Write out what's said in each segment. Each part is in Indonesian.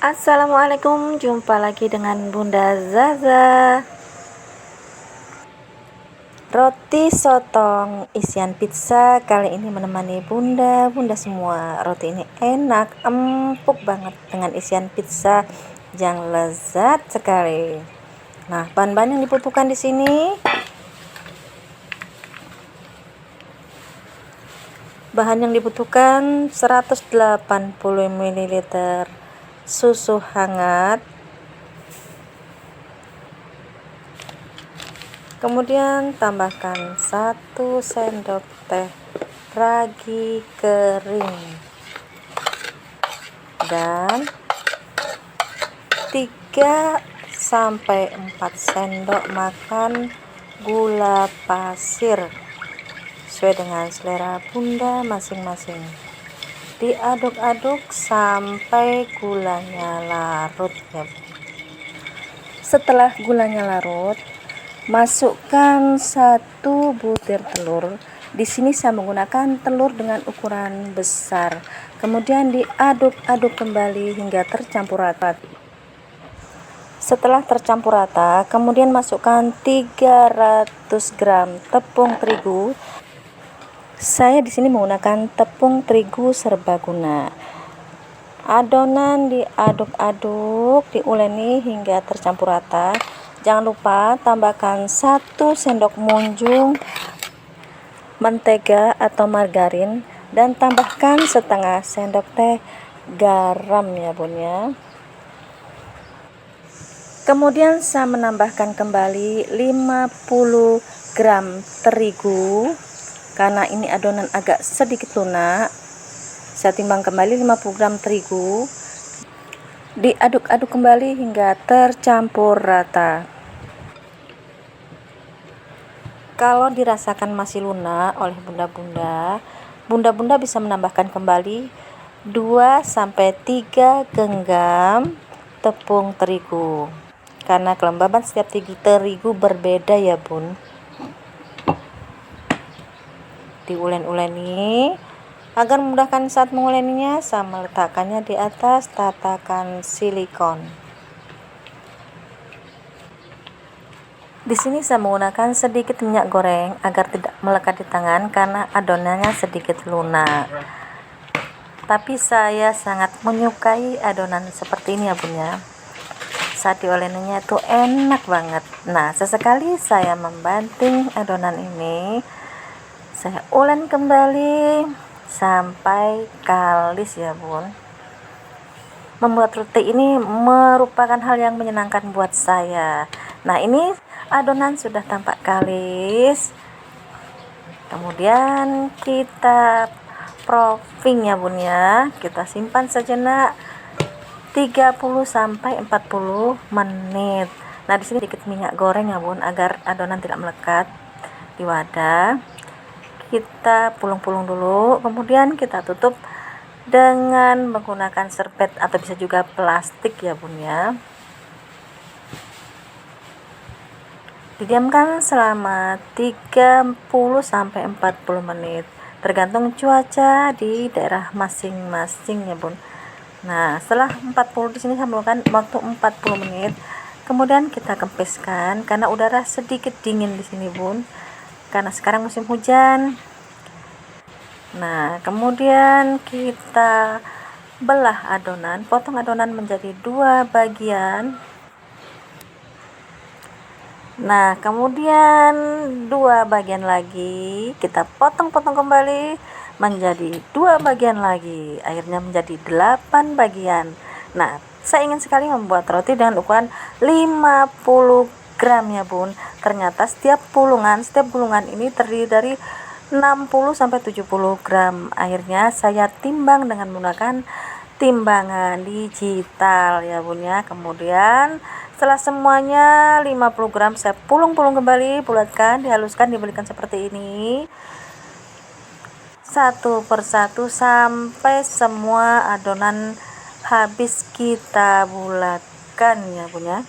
Assalamualaikum, jumpa lagi dengan Bunda Zaza. Roti sotong isian pizza kali ini menemani bunda semua. Roti ini enak, empuk banget dengan isian pizza yang lezat sekali. Nah, bahan-bahan yang dibutuhkan di sini, bahan yang dibutuhkan 180 ml susu hangat, kemudian tambahkan 1 sendok teh ragi kering dan 3-4 sendok makan gula pasir sesuai dengan selera bunda masing-masing. Diaduk-aduk sampai gulanya larut ya. Setelah gulanya larut, masukkan 1 butir telur. Di sini saya menggunakan telur dengan ukuran besar. Kemudian diaduk-aduk kembali hingga tercampur rata. Setelah tercampur rata, kemudian masukkan 300 gram tepung terigu. Saya di sini menggunakan tepung terigu serbaguna. Adonan diaduk-aduk, diuleni hingga tercampur rata. Jangan lupa tambahkan 1 sendok munjung mentega atau margarin dan tambahkan setengah sendok teh garam ya bun ya. Kemudian saya menambahkan kembali 50 gram terigu. Karena ini adonan agak sedikit lunak, saya timbang kembali 50 gram terigu. Diaduk-aduk kembali hingga tercampur rata. Kalau dirasakan masih lunak oleh bunda-bunda bisa menambahkan kembali 2-3 genggam tepung terigu. Karena kelembaban setiap terigu berbeda ya bun. Diulen-uleni agar memudahkan saat menguleninya, saya meletakkannya di atas tatakan silikon. Di sini saya menggunakan sedikit minyak goreng agar tidak melekat di tangan karena adonannya sedikit lunak. Tapi saya sangat menyukai adonan seperti ini ya bun ya. Saat dioleninya itu enak banget. Nah, sesekali saya membanting adonan ini. Saya ulen kembali sampai kalis ya bun. Membuat roti ini merupakan hal yang menyenangkan buat saya. Nah, ini adonan sudah tampak kalis. Kemudian kita proofing ya bun ya. Kita simpan sejenak 30-40 menit. Nah, di sini sedikit minyak goreng ya bun agar adonan tidak melekat di wadah. Kita pulung-pulung dulu, kemudian kita tutup dengan menggunakan serbet atau bisa juga plastik ya bun ya. Didiamkan selama 30-40 menit tergantung cuaca di daerah masing-masing ya bun. Nah, setelah 40 di sini saya melakukan waktu 40 menit. Kemudian kita kempiskan karena udara sedikit dingin di sini bun. Karena sekarang musim hujan. Nah, kemudian kita belah adonan, potong adonan menjadi 2 bagian. Nah, kemudian 2 bagian lagi kita potong-potong kembali menjadi 2 bagian lagi, akhirnya menjadi 8 bagian. Nah, saya ingin sekali membuat roti dengan ukuran 50 gram ya bun. Ternyata setiap gulungan ini terdiri dari 60-70 gram. Akhirnya saya timbang dengan menggunakan timbangan digital ya bun ya. Kemudian setelah semuanya 50 gram saya pulung-pulung kembali, bulatkan, dihaluskan, diberikan seperti ini satu persatu sampai semua adonan habis kita bulatkan ya bun ya.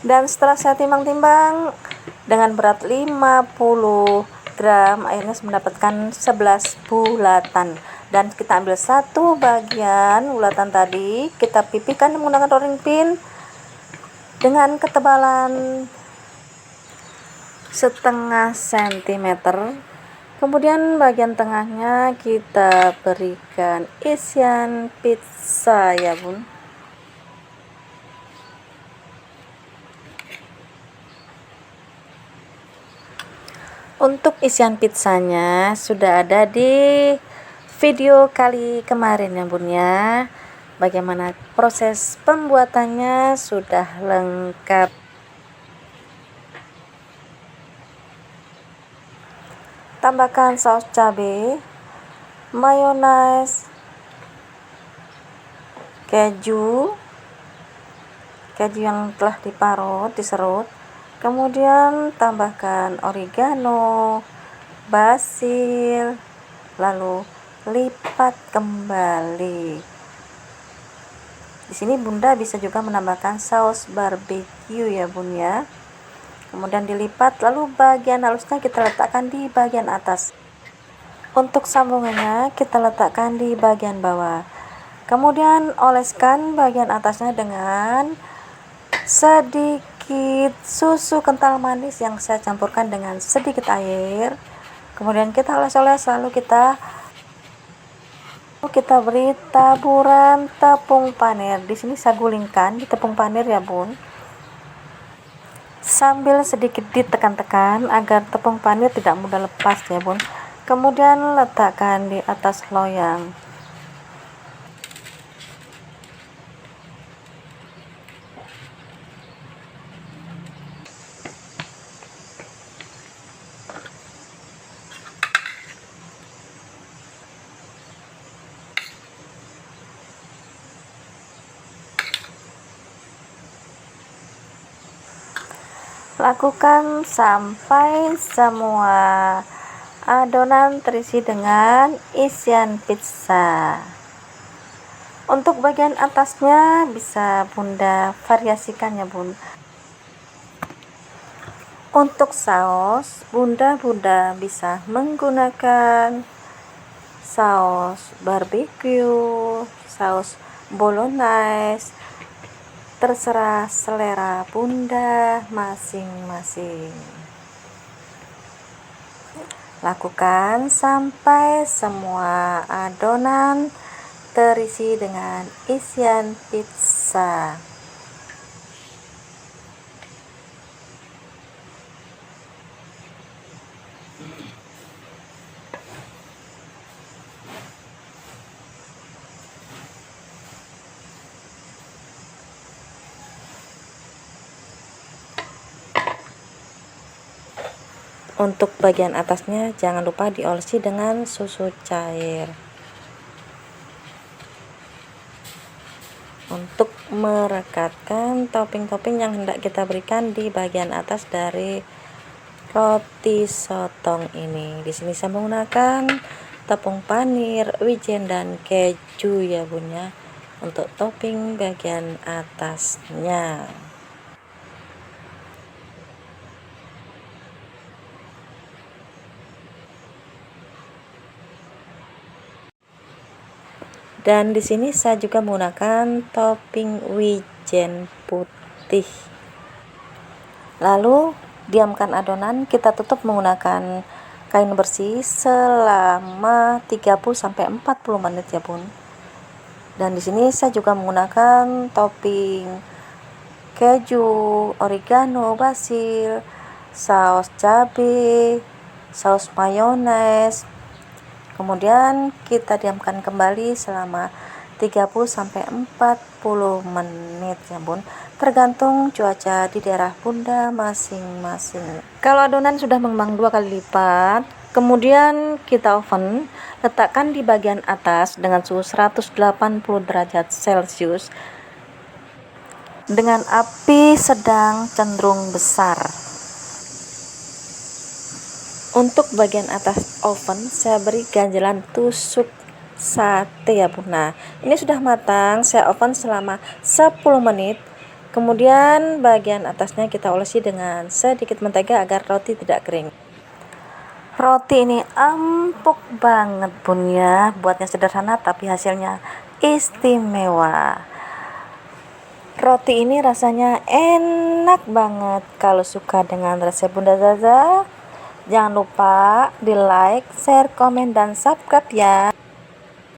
Dan setelah saya timbang-timbang dengan berat 50 gram, akhirnya saya mendapatkan 11 bulatan. Dan kita ambil satu bagian bulatan tadi, kita pipihkan menggunakan rolling pin dengan ketebalan setengah sentimeter. Kemudian bagian tengahnya kita berikan isian pizza ya bun. Untuk isian pizzanya sudah ada di video kali kemarin ya bun ya. Bagaimana proses pembuatannya sudah lengkap. Tambahkan saus cabai, mayones, keju yang telah diserut. Kemudian tambahkan oregano, basil, lalu lipat kembali. Di sini Bunda bisa juga menambahkan saus barbecue ya bun ya. Kemudian dilipat, lalu bagian halusnya kita letakkan di bagian atas. Untuk sambungannya kita letakkan di bagian bawah. Kemudian oleskan bagian atasnya dengan sedikit susu kental manis yang saya campurkan dengan sedikit air. Kemudian kita oles-oles, lalu kita beri taburan tepung panir. Di sini saya gulingkan di tepung panir ya bun, sambil sedikit ditekan-tekan agar tepung panir tidak mudah lepas ya bun. Kemudian letakkan di atas loyang. Lakukan sampai semua adonan terisi dengan isian pizza. Untuk bagian atasnya bisa Bunda variasikan ya bun. Untuk saus Bunda bisa menggunakan saus barbecue, saus bolognese, terserah selera Bunda masing-masing. Lakukan sampai semua adonan terisi dengan isian pizza. Untuk bagian atasnya jangan lupa diolesi dengan susu cair. Untuk merekatkan topping-topping yang hendak kita berikan di bagian atas dari roti sotong ini. Di sini saya menggunakan tepung panir, wijen dan keju ya bun ya, untuk topping bagian atasnya. Dan di sini saya juga menggunakan topping wijen putih. Lalu diamkan adonan, kita tutup menggunakan kain bersih selama 30-40 menit ya bun. Dan di sini saya juga menggunakan topping keju, oregano, basil, saus cabai, saus mayones. Kemudian kita diamkan kembali selama 30-40 menit ya bun, tergantung cuaca di daerah Bunda masing-masing. Kalau adonan sudah mengembang 2 kali lipat, kemudian kita oven, letakkan di bagian atas dengan suhu 180 derajat Celcius dengan api sedang cenderung besar. Untuk bagian atas oven saya beri ganjelan tusuk sate ya bun. Nah, ini sudah matang, saya oven selama 10 menit. Kemudian bagian atasnya kita olesi dengan sedikit mentega agar roti tidak kering. Roti ini empuk banget bun ya, buatnya sederhana tapi hasilnya istimewa. Roti ini rasanya enak banget. Kalau suka dengan resep Bunda Zaza, jangan lupa di like, share, komen, dan subscribe ya.